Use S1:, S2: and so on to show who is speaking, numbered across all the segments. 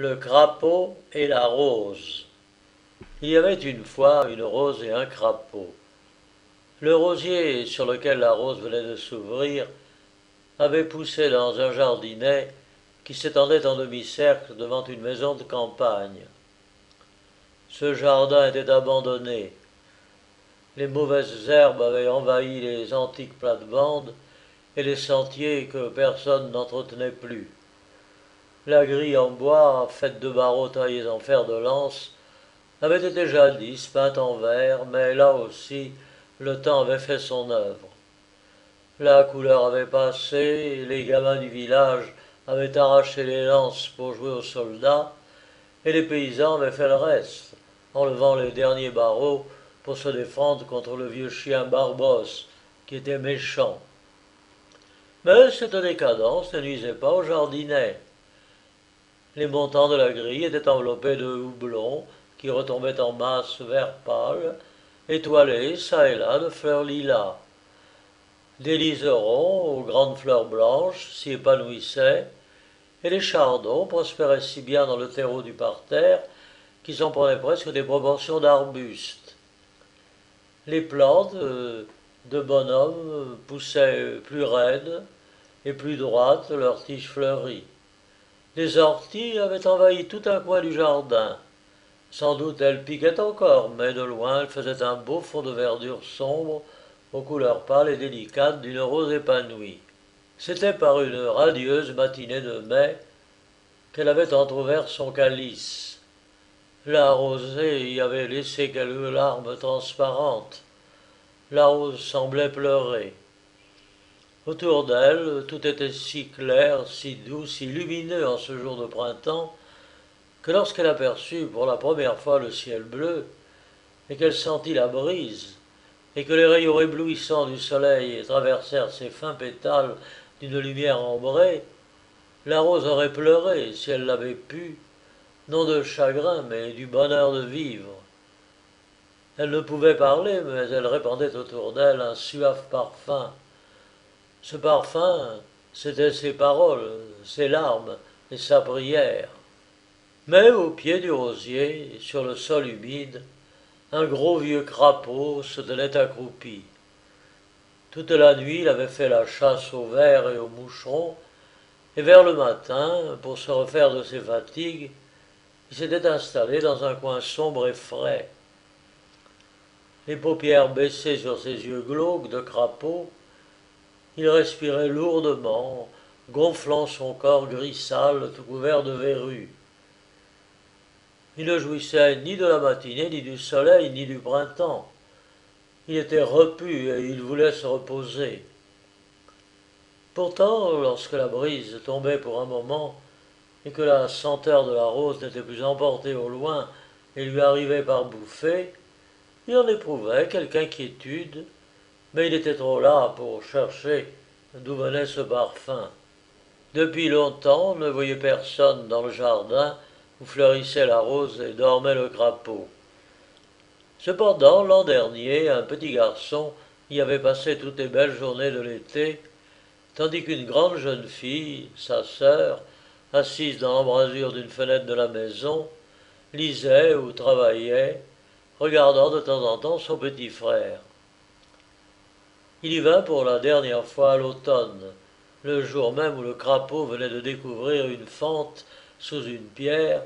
S1: Le crapaud et la rose. Il y avait une fois une rose et un crapaud. Le rosier sur lequel la rose venait de s'ouvrir avait poussé dans un jardinet qui s'étendait en demi-cercle devant une maison de campagne. Ce jardin était abandonné. Les mauvaises herbes avaient envahi les antiques plates-bandes et les sentiers que personne n'entretenait plus. La grille en bois, faite de barreaux taillés en fer de lance, avait été jadis peinte en vert, mais là aussi le temps avait fait son œuvre. La couleur avait passé, et les gamins du village avaient arraché les lances pour jouer aux soldats, et les paysans avaient fait le reste, enlevant les derniers barreaux pour se défendre contre le vieux chien Barbos, qui était méchant. Mais cette décadence ne nuisait pas au jardinet. Les montants de la grille étaient enveloppés de houblon qui retombait en masse vert pâle, étoilés çà et là de fleurs lilas. Des liserons aux grandes fleurs blanches s'y épanouissaient, et les chardons prospéraient si bien dans le terreau du parterre qu'ils en prenaient presque des proportions d'arbustes. Les plantes de bonhomme poussaient plus raides et plus droites leurs tiges fleuries. Les orties avaient envahi tout un coin du jardin. Sans doute elles piquaient encore, mais de loin elles faisaient un beau fond de verdure sombre, aux couleurs pâles et délicates d'une rose épanouie. C'était par une radieuse matinée de mai qu'elle avait entr'ouvert son calice. La rosée y avait laissé quelques larmes transparentes. La rose semblait pleurer. Autour d'elle, tout était si clair, si doux, si lumineux en ce jour de printemps, que lorsqu'elle aperçut pour la première fois le ciel bleu, et qu'elle sentit la brise, et que les rayons éblouissants du soleil traversèrent ses fins pétales d'une lumière ambrée, la rose aurait pleuré, si elle l'avait pu, non de chagrin, mais du bonheur de vivre. Elle ne pouvait parler, mais elle répandait autour d'elle un suave parfum. Ce parfum, c'était ses paroles, ses larmes et sa prière. Mais au pied du rosier, sur le sol humide, un gros vieux crapaud se tenait accroupi. Toute la nuit, il avait fait la chasse aux vers et aux moucherons, et vers le matin, pour se refaire de ses fatigues, il s'était installé dans un coin sombre et frais. Les paupières baissées sur ses yeux glauques de crapaud, il respirait lourdement, gonflant son corps gris sale tout couvert de verrues. Il ne jouissait ni de la matinée, ni du soleil, ni du printemps. Il était repu et il voulait se reposer. Pourtant, lorsque la brise tombait pour un moment et que la senteur de la rose n'était plus emportée au loin et lui arrivait par bouffées, il en éprouvait quelque inquiétude, mais il était trop las pour chercher d'où venait ce parfum. Depuis longtemps, on ne voyait personne dans le jardin où fleurissait la rose et dormait le crapaud. Cependant, l'an dernier, un petit garçon y avait passé toutes les belles journées de l'été, tandis qu'une grande jeune fille, sa sœur, assise dans l'embrasure d'une fenêtre de la maison, lisait ou travaillait, regardant de temps en temps son petit frère. Il y vint pour la dernière fois à l'automne, le jour même où le crapaud venait de découvrir une fente sous une pierre,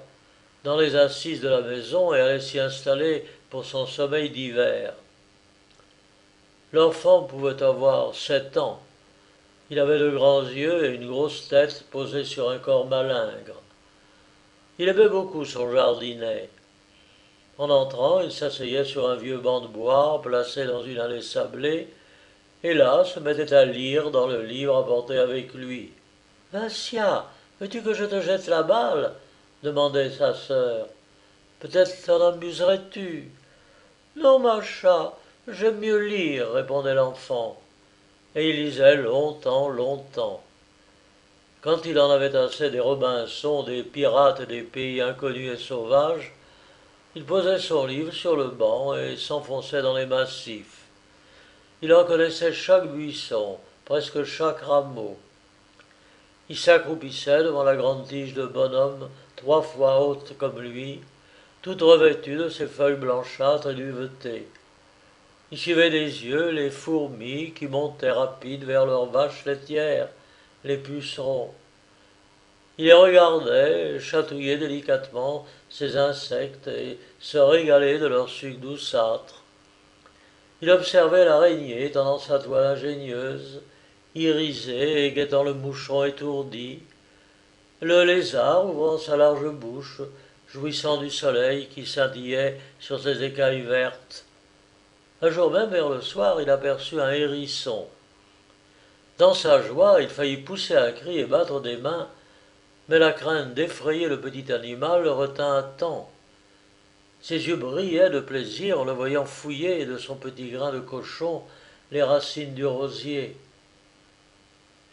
S1: dans les assises de la maison, et allait s'y installer pour son sommeil d'hiver. L'enfant pouvait avoir 7 ans. Il avait de grands yeux et une grosse tête posée sur un corps malingre. Il aimait beaucoup son jardinet. En entrant, il s'asseyait sur un vieux banc de bois placé dans une allée sablée, et là se mettait à lire dans le livre apporté avec lui. « Vassia, veux-tu que je te jette la balle ?» demandait sa sœur. « Peut-être t'en amuserais-tu » ?»« Non, Macha, j'aime mieux lire, » répondait l'enfant. Et il lisait longtemps, longtemps. Quand il en avait assez des Robinsons, des pirates et des pays inconnus et sauvages, il posait son livre sur le banc et s'enfonçait dans les massifs. Il en connaissait chaque buisson, presque chaque rameau. Il s'accroupissait devant la grande tige de bonhomme, 3 fois haute comme lui, toute revêtue de ses feuilles blanchâtres et duvetées. Il suivait des yeux les fourmis qui montaient rapides vers leurs vaches laitières, les pucerons. Il les regardait chatouiller délicatement ces insectes et se régaler de leur sucre douceâtre. Il observait l'araignée tendant sa toile ingénieuse, irisée et guettant le moucheron étourdi, le lézard ouvrant sa large bouche, jouissant du soleil qui scintillait sur ses écailles vertes. Un jour même, vers le soir, il aperçut un hérisson. Dans sa joie, il faillit pousser un cri et battre des mains, mais la crainte d'effrayer le petit animal le retint à temps. Ses yeux brillaient de plaisir en le voyant fouiller de son petit grain de cochon les racines du rosier.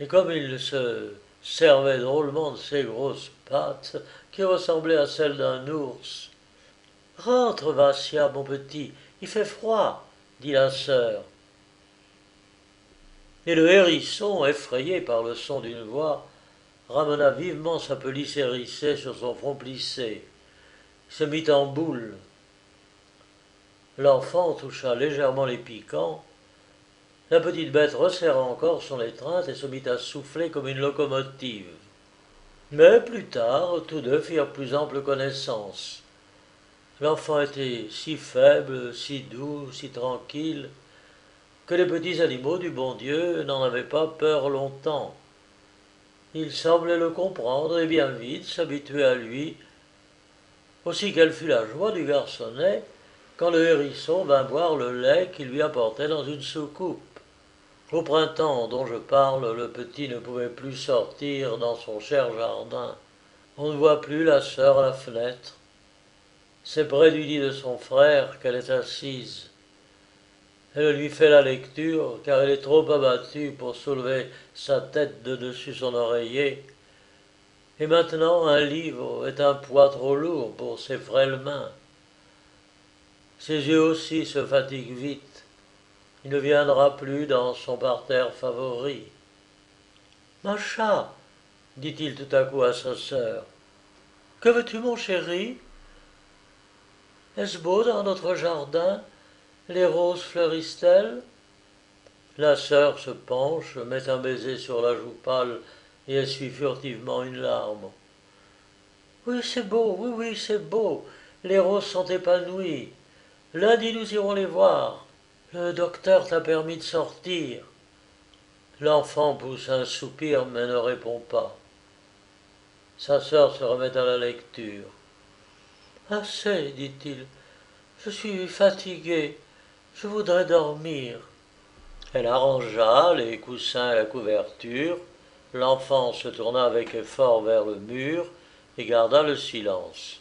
S1: Et comme il se servait drôlement de ses grosses pattes, qui ressemblaient à celles d'un ours. « Rentre, Vassia, mon petit, il fait froid, dit la sœur. Et le hérisson, effrayé par le son d'une voix, ramena vivement sa pelisse hérissée sur son front plissé, se mit en boule. L'enfant toucha légèrement les piquants. La petite bête resserra encore son étreinte et se mit à souffler comme une locomotive. Mais plus tard, tous deux firent plus ample connaissance. L'enfant était si faible, si doux, si tranquille, que les petits animaux du bon Dieu n'en avaient pas peur longtemps. Ils semblaient le comprendre et bien vite s'habituer à lui. Aussi quelle fut la joie du garçonnet quand le hérisson vint boire le lait qu'il lui apportait dans une soucoupe. Au printemps dont je parle, le petit ne pouvait plus sortir dans son cher jardin. On ne voit plus la sœur à la fenêtre. C'est près du lit de son frère qu'elle est assise. Elle lui fait la lecture, car elle est trop abattue pour soulever sa tête de dessus son oreiller. Et maintenant, un livre est un poids trop lourd pour ses frêles mains. Ses yeux aussi se fatiguent vite. Il ne viendra plus dans son parterre favori. « Macha, dit-il tout à coup à sa sœur, que veux-tu, mon chéri? Est-ce beau dans notre jardin? Les roses fleurissent-elles? » La sœur se penche, met un baiser sur la joue pâle et essuie furtivement une larme. « Oui, c'est beau, oui, c'est beau. Les roses sont épanouies. Lundi, nous irons les voir. Le docteur t'a permis de sortir. » L'enfant pousse un soupir mais ne répond pas. Sa sœur se remet à la lecture. « Assez, dit-il. Je suis fatigué. Je voudrais dormir. » Elle arrangea les coussins et la couverture. L'enfant se tourna avec effort vers le mur et garda le silence.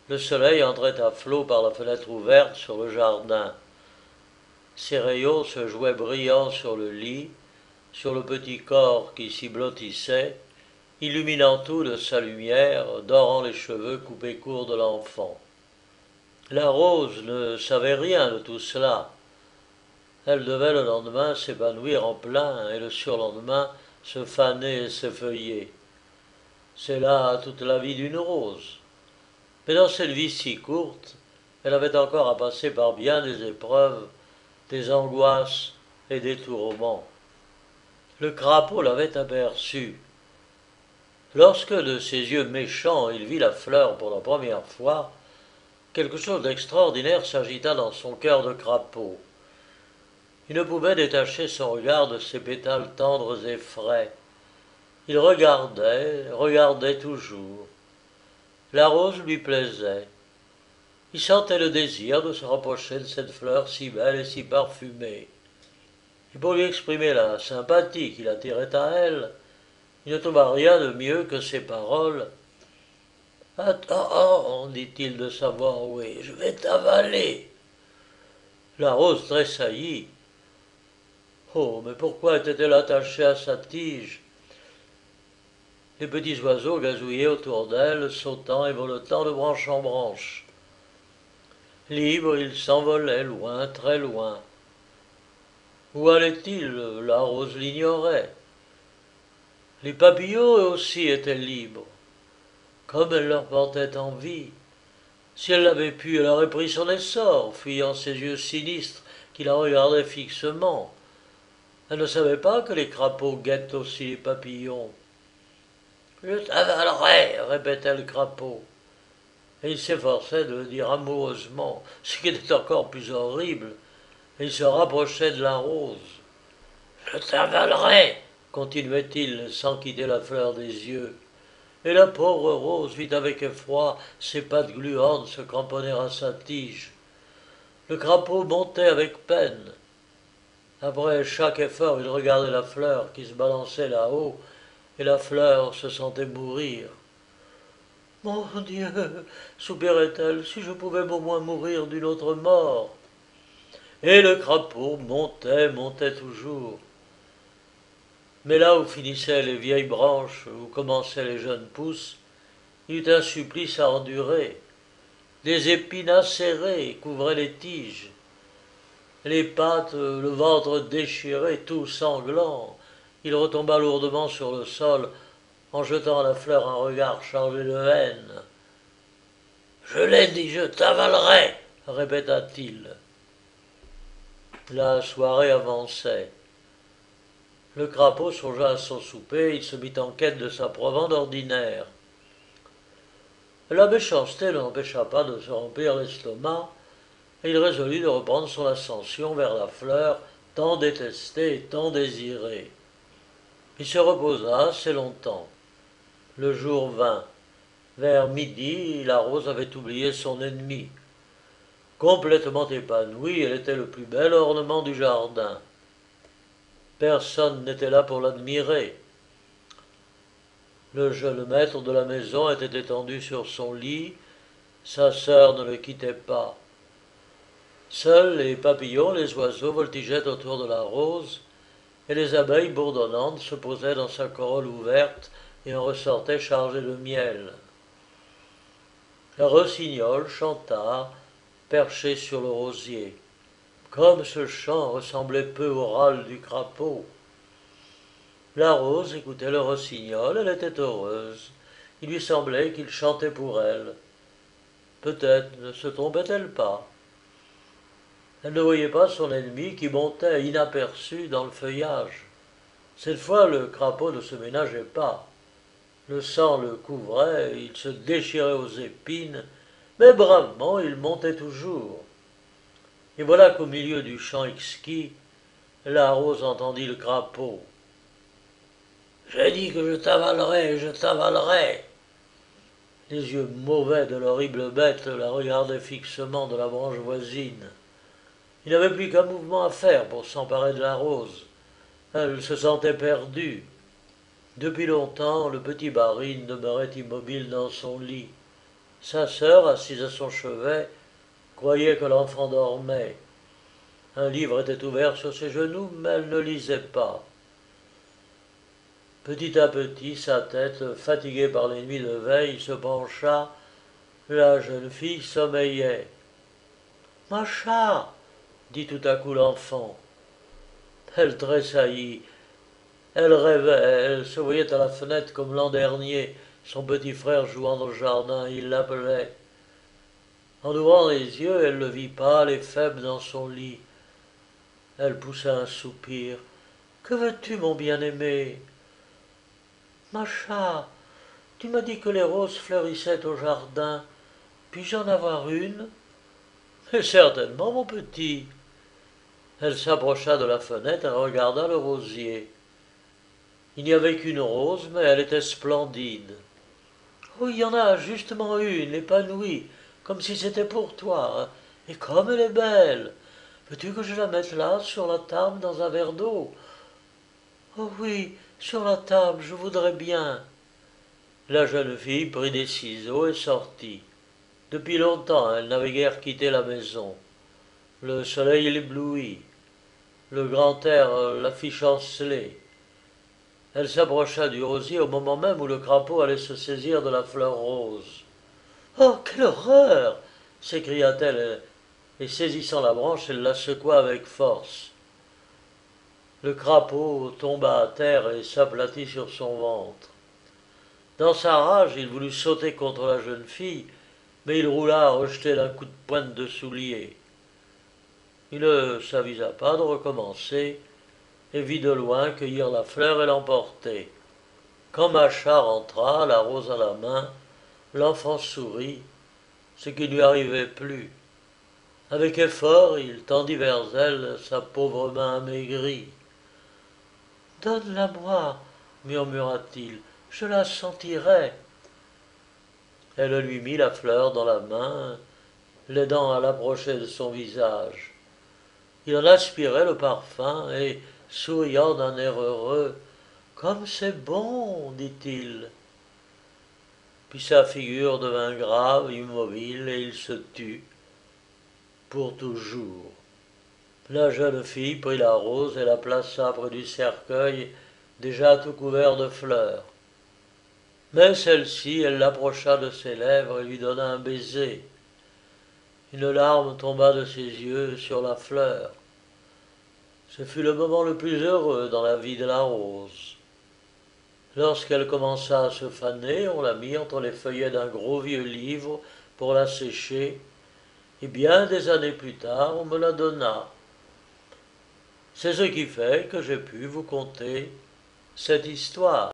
S1: Le soleil entrait à flots par la fenêtre ouverte sur le jardin. Ses rayons se jouaient brillants sur le lit, sur le petit corps qui s'y blottissait, illuminant tout de sa lumière, dorant les cheveux coupés courts de l'enfant. La rose ne savait rien de tout cela. Elle devait le lendemain s'épanouir en plein et le surlendemain se faner et s'effeuiller. C'est là toute la vie d'une rose. Mais dans cette vie si courte, elle avait encore à passer par bien des épreuves, des angoisses et des tourments. Le crapaud l'avait aperçu. Lorsque de ses yeux méchants il vit la fleur pour la première fois, quelque chose d'extraordinaire s'agita dans son cœur de crapaud. Il ne pouvait détacher son regard de ses pétales tendres et frais. Il regardait toujours. La rose lui plaisait. Il sentait le désir de se rapprocher de cette fleur si belle et si parfumée. Et pour lui exprimer la sympathie qui l'attirait à elle, il ne trouva rien de mieux que ces paroles. « Attends, dit-il de sa voix enrouée, je vais t'avaler. » La rose tressaillit. Oh, mais pourquoi était-elle attachée à sa tige? Les petits oiseaux gazouillaient autour d'elle, sautant et voletant de branche en branche. Libre, il s'envolait loin, très loin. Où allait-il? La rose l'ignorait. Les papillons eux aussi étaient libres. Comme elle leur portait envie. Si elle l'avait pu, elle aurait pris son essor, fuyant ses yeux sinistres qui la regardaient fixement. Elle ne savait pas que les crapauds guettent aussi les papillons. Je t'avalerai, répétait le crapaud. Et il s'efforçait de le dire amoureusement, ce qui était encore plus horrible, et il se rapprochait de la rose. Je t'avalerai, continuait-il sans quitter la fleur des yeux. Et la pauvre rose vit avec effroi ses pattes gluantes se cramponner à sa tige. Le crapaud montait avec peine. Après chaque effort, il regardait la fleur qui se balançait là-haut, et la fleur se sentait mourir. Mon Dieu, soupirait-elle, si je pouvais au moins mourir d'une autre mort. Et le crapaud montait, montait toujours. Mais là où finissaient les vieilles branches, où commençaient les jeunes pousses, il eut un supplice à endurer. Des épines acérées couvraient les tiges. Les pattes, le ventre déchiré, tout sanglant, il retomba lourdement sur le sol en jetant à la fleur un regard chargé de haine. Je l'ai dit, je t'avalerai, répéta-t-il. La soirée avançait. Le crapaud songea à son souper, il se mit en quête de sa provende ordinaire. La méchanceté ne l'empêcha pas de se remplir l'estomac, et il résolut de reprendre son ascension vers la fleur tant détestée et tant désirée. Il se reposa assez longtemps. Le jour vint. Vers midi, la rose avait oublié son ennemi. Complètement épanouie, elle était le plus bel ornement du jardin. Personne n'était là pour l'admirer. Le jeune maître de la maison était étendu sur son lit, sa sœur ne le quittait pas. Seuls les papillons, les oiseaux voltigeaient autour de la rose, et les abeilles bourdonnantes se posaient dans sa corolle ouverte et en ressortaient chargées de miel. Un rossignol chanta, perché sur le rosier. Comme ce chant ressemblait peu au râle du crapaud. La rose écoutait le rossignol, elle était heureuse. Il lui semblait qu'il chantait pour elle. Peut-être ne se trompait-elle pas. Elle ne voyait pas son ennemi qui montait inaperçu dans le feuillage. Cette fois, le crapaud ne se ménageait pas. Le sang le couvrait, il se déchirait aux épines, mais bravement il montait toujours. Et voilà qu'au milieu du chant exquis, la rose entendit le crapaud. J'ai dit que je t'avalerai, je t'avalerai. Les yeux mauvais de l'horrible bête la regardaient fixement de la branche voisine. Il n'avait plus qu'un mouvement à faire pour s'emparer de la rose. Elle se sentait perdue. Depuis longtemps, le petit Barine demeurait immobile dans son lit. Sa sœur, assise à son chevet, croyait que l'enfant dormait. Un livre était ouvert sur ses genoux, mais elle ne lisait pas. Petit à petit, sa tête, fatiguée par les nuits de veille, se pencha. La jeune fille sommeillait. « Macha !» dit tout à coup l'enfant. Elle tressaillit. Elle rêvait, elle se voyait à la fenêtre comme l'an dernier, son petit frère jouant dans le jardin, il l'appelait. En ouvrant les yeux, elle le vit pâle et faible dans son lit. Elle poussa un soupir. « Que veux-tu, mon bien-aimé » ? « Macha, tu m'as dit que les roses fleurissaient au jardin. Puis-je en avoir une ?»« Certainement, mon petit. » Elle s'approcha de la fenêtre et regarda le rosier. Il n'y avait qu'une rose, mais elle était splendide. « Oh, il y en a justement une, épanouie, comme si c'était pour toi. Et comme elle est belle. Veux-tu que je la mette là, sur la table, dans un verre d'eau ?»« Oh oui, sur la table, je voudrais bien. » La jeune fille prit des ciseaux et sortit. Depuis longtemps, elle n'avait guère quitté la maison. Le soleil l'éblouit. Le grand air la fit chanceler. Elle s'approcha du rosier au moment même où le crapaud allait se saisir de la fleur rose. « Oh, quelle horreur !» s'écria-t-elle, et saisissant la branche, elle la secoua avec force. Le crapaud tomba à terre et s'aplatit sur son ventre. Dans sa rage, il voulut sauter contre la jeune fille, mais il roula rejeté d'un coup de pointe de soulier. Il ne s'avisa pas de recommencer et vit de loin cueillir la fleur et l'emporter. Quand Macha rentra, la rose à la main, l'enfant sourit, ce qui ne lui arrivait plus. Avec effort, il tendit vers elle sa pauvre main amaigrie. Donne-la-moi, murmura-t-il, je la sentirai. Elle lui mit la fleur dans la main, l'aidant à l'approcher de son visage. Il en aspirait le parfum et, souriant d'un air heureux, comme c'est bon, dit-il. Puis sa figure devint grave, immobile, et il se tut, pour toujours. La jeune fille prit la rose et la plaça près du cercueil, déjà tout couvert de fleurs. Mais celle-ci, elle l'approcha de ses lèvres et lui donna un baiser. Une larme tomba de ses yeux sur la fleur. Ce fut le moment le plus heureux dans la vie de la rose. Lorsqu'elle commença à se faner, on la mit entre les feuillets d'un gros vieux livre pour la sécher, et bien des années plus tard, on me la donna. C'est ce qui fait que j'ai pu vous conter cette histoire.